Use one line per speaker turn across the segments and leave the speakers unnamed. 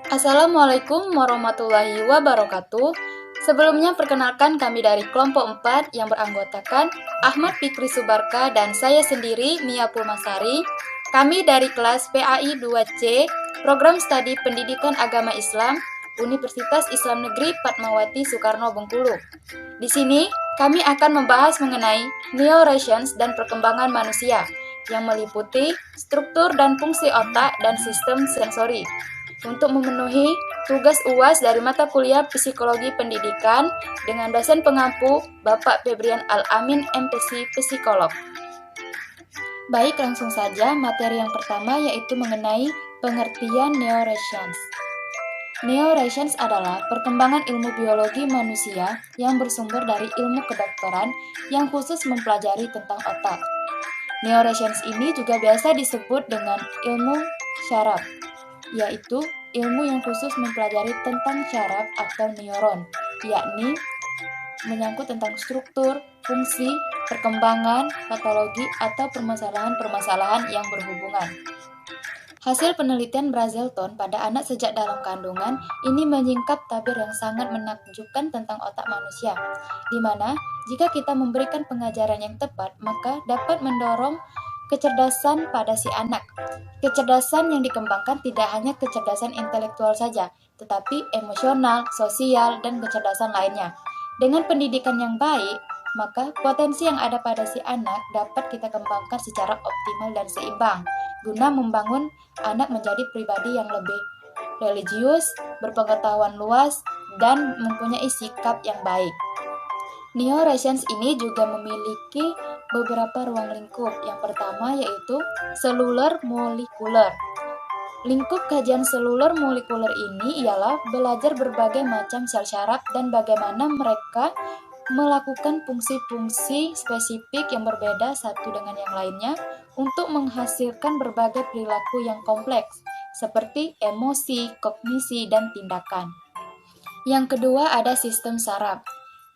Assalamualaikum warahmatullahi wabarakatuh. Sebelumnya perkenalkan kami dari kelompok 4 yang beranggotakan Ahmad Fikri Subarka dan saya sendiri Mia Pulmasari. Kami dari kelas PAI 2C, Program Studi Pendidikan Agama Islam, Universitas Islam Negeri Fatmawati Soekarno Bengkulu. Di sini kami akan membahas mengenai neuroscience dan perkembangan manusia yang meliputi struktur dan fungsi otak dan sistem sensori. Untuk memenuhi tugas UAS dari mata kuliah Psikologi Pendidikan dengan dosen pengampu Bapak Febrian Al-Amin MPC Psikolog. Baik, langsung saja materi yang pertama yaitu mengenai pengertian neuroscience. Neuroscience adalah perkembangan ilmu biologi manusia yang bersumber dari ilmu kedokteran yang khusus mempelajari tentang otak. Neuroscience ini juga biasa disebut dengan ilmu syaraf, yaitu ilmu yang khusus mempelajari tentang syaraf atau neuron, yakni menyangkut tentang struktur, fungsi, perkembangan, patologi, atau permasalahan-permasalahan yang berhubungan. Hasil penelitian Brazelton pada anak sejak dalam kandungan ini menyingkap tabir yang sangat menakjubkan tentang otak manusia, di mana jika kita memberikan pengajaran yang tepat, maka dapat mendorong kecerdasan pada si anak. Kecerdasan yang dikembangkan tidak hanya kecerdasan intelektual saja, tetapi emosional, sosial, dan kecerdasan lainnya. Dengan pendidikan yang baik, maka potensi yang ada pada si anak dapat kita kembangkan secara optimal dan seimbang, guna membangun anak menjadi pribadi yang lebih religius, berpengetahuan luas, dan mempunyai sikap yang baik. Neuroscience ini juga memiliki beberapa ruang lingkup. Yang pertama yaitu seluler molekuler. Lingkup kajian seluler molekuler ini ialah belajar berbagai macam sel syaraf dan bagaimana mereka melakukan fungsi-fungsi spesifik yang berbeda satu dengan yang lainnya untuk menghasilkan berbagai perilaku yang kompleks seperti emosi, kognisi, dan tindakan. Yang kedua ada sistem saraf.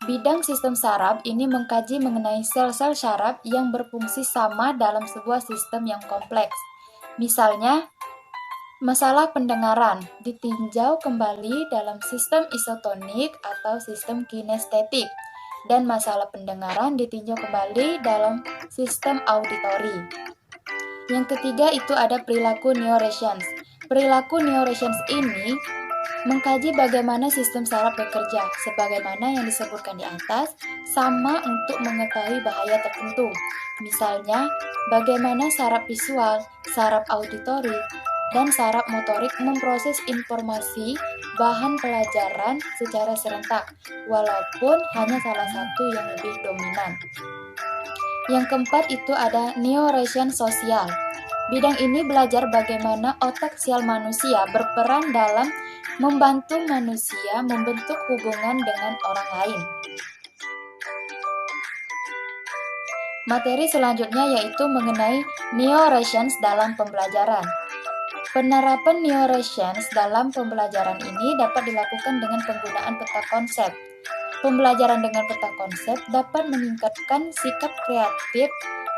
Bidang sistem saraf ini mengkaji mengenai sel-sel saraf yang berfungsi sama dalam sebuah sistem yang kompleks. Misalnya, masalah pendengaran ditinjau kembali dalam sistem isotonik atau sistem kinestetik, dan masalah pendengaran ditinjau kembali dalam sistem auditori. Yang ketiga itu ada perilaku neuroscience. Perilaku neuroscience ini mengkaji bagaimana sistem saraf bekerja, sebagaimana yang disebutkan di atas, sama untuk mengetahui bahaya tertentu. Misalnya, bagaimana saraf visual, saraf auditori, dan saraf motorik memproses informasi bahan pelajaran secara serentak, walaupun hanya salah satu yang lebih dominan. Yang keempat itu ada neuroscience sosial. Bidang ini belajar bagaimana otak sial manusia berperan dalam membantu manusia membentuk hubungan dengan orang lain. Materi selanjutnya yaitu mengenai neuroscience dalam pembelajaran. Penerapan neuroscience dalam pembelajaran ini dapat dilakukan dengan penggunaan peta konsep. Pembelajaran dengan peta konsep dapat meningkatkan sikap kreatif,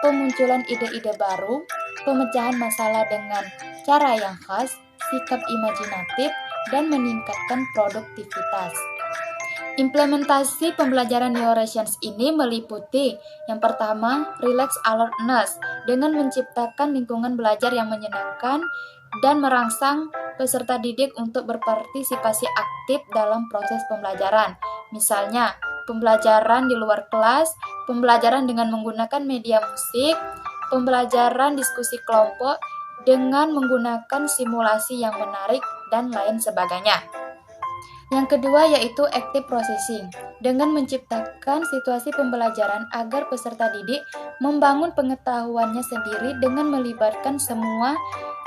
pemunculan ide-ide baru, pemecahan masalah dengan cara yang khas, sikap imajinatif, dan meningkatkan produktivitas. Implementasi pembelajaran neuroscience ini meliputi yang pertama, relax alertness dengan menciptakan lingkungan belajar yang menyenangkan dan merangsang peserta didik untuk berpartisipasi aktif dalam proses pembelajaran. Misalnya, pembelajaran di luar kelas, pembelajaran dengan menggunakan media musik, pembelajaran diskusi kelompok dengan menggunakan simulasi yang menarik, dan lain sebagainya. Yang kedua yaitu active processing, dengan menciptakan situasi pembelajaran agar peserta didik membangun pengetahuannya sendiri dengan melibatkan semua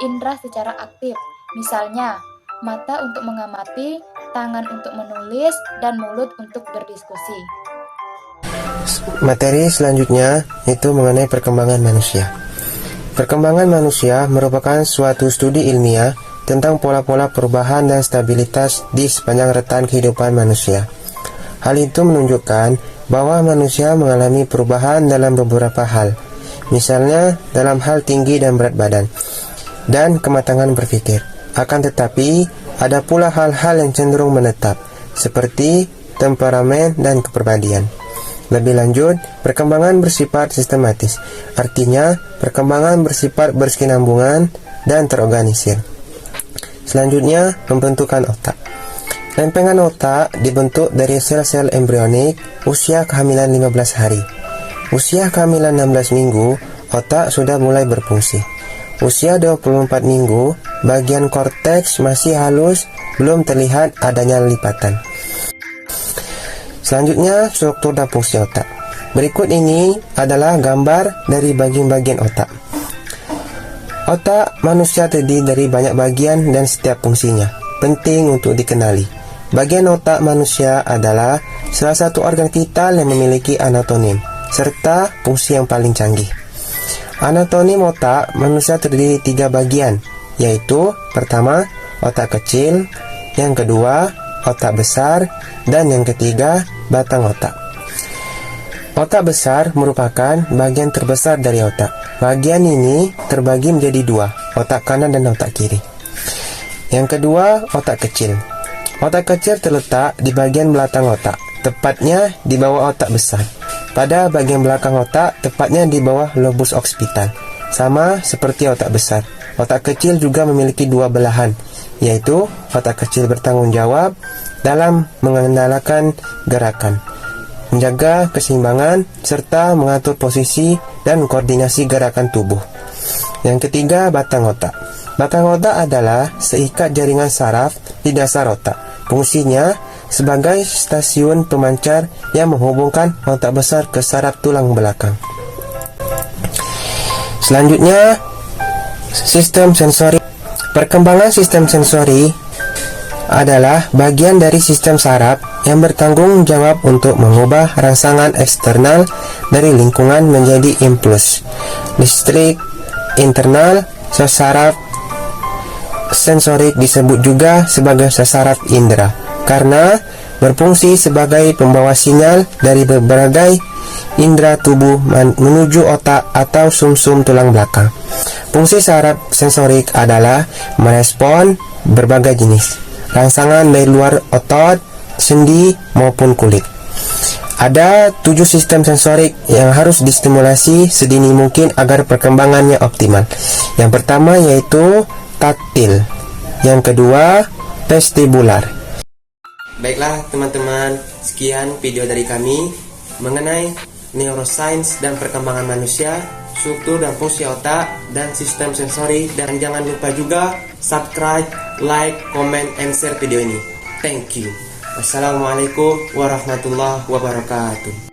indera secara aktif. Misalnya, mata untuk mengamati, tangan untuk menulis, dan mulut untuk berdiskusi.
Materi selanjutnya itu mengenai perkembangan manusia. Perkembangan manusia merupakan suatu studi ilmiah tentang pola-pola perubahan dan stabilitas di sepanjang rentan kehidupan manusia. Hal itu menunjukkan bahwa manusia mengalami perubahan dalam beberapa hal, misalnya dalam hal tinggi dan berat badan, dan kematangan berpikir. Akan tetapi, Ada pula hal-hal yang cenderung menetap, seperti temperamen dan kepribadian. Lebih lanjut, perkembangan bersifat sistematis, artinya perkembangan bersifat berkesinambungan dan terorganisir. Selanjutnya, pembentukan otak. Lempengan otak dibentuk dari sel-sel embrionik usia kehamilan 15 hari. Usia kehamilan 16 minggu, otak sudah mulai berfungsi. Usia 24 minggu, bagian korteks masih halus, belum terlihat adanya lipatan. Selanjutnya, struktur dan fungsi otak. Berikut ini adalah gambar dari bagian-bagian otak. Otak manusia terdiri dari banyak bagian dan setiap fungsinya penting untuk dikenali. Bagian otak manusia adalah salah satu organ vital yang memiliki anatomi serta fungsi yang paling canggih. Anatomi otak manusia terdiri 3 bagian, yaitu pertama, otak kecil, yang kedua, otak besar, dan yang ketiga, batang otak. Otak besar merupakan bagian terbesar dari otak. Bagian ini terbagi menjadi 2, otak kanan dan otak kiri. Yang kedua, otak kecil. Otak kecil terletak di bagian belakang otak, tepatnya di bawah otak besar. Pada bagian belakang otak, tepatnya di bawah lobus occipital. Sama seperti otak besar, otak kecil juga memiliki 2 belahan, yaitu otak kecil bertanggung jawab dalam mengendalikan gerakan, menjaga keseimbangan, serta mengatur posisi dan koordinasi gerakan tubuh. Yang ketiga, batang otak. Batang otak adalah seikat jaringan saraf di dasar otak. Fungsinya sebagai stasiun pemancar yang menghubungkan otak besar ke saraf tulang belakang. Selanjutnya, sistem sensori. Perkembangan sistem sensori adalah bagian dari sistem saraf yang bertanggung jawab untuk mengubah rangsangan eksternal dari lingkungan menjadi impuls listrik internal. Saraf sensorik disebut juga sebagai saraf indera karena berfungsi sebagai pembawa sinyal dari berbagai indera tubuh menuju otak atau sumsum tulang belakang. Fungsi saraf sensorik adalah merespon berbagai jenis rangsangan dari luar otot, sendi, maupun kulit. Ada 7 sistem sensorik yang harus distimulasi sedini mungkin agar perkembangannya optimal. Yang pertama yaitu taktil, yang kedua vestibular. Baiklah teman-teman, sekian video dari kami mengenai neuroscience dan perkembangan manusia, struktur dan fungsi otak, dan sistem sensori. Dan jangan lupa juga subscribe, like, comment, and share video ini. Thank you. Wassalamualaikum warahmatullahi wabarakatuh.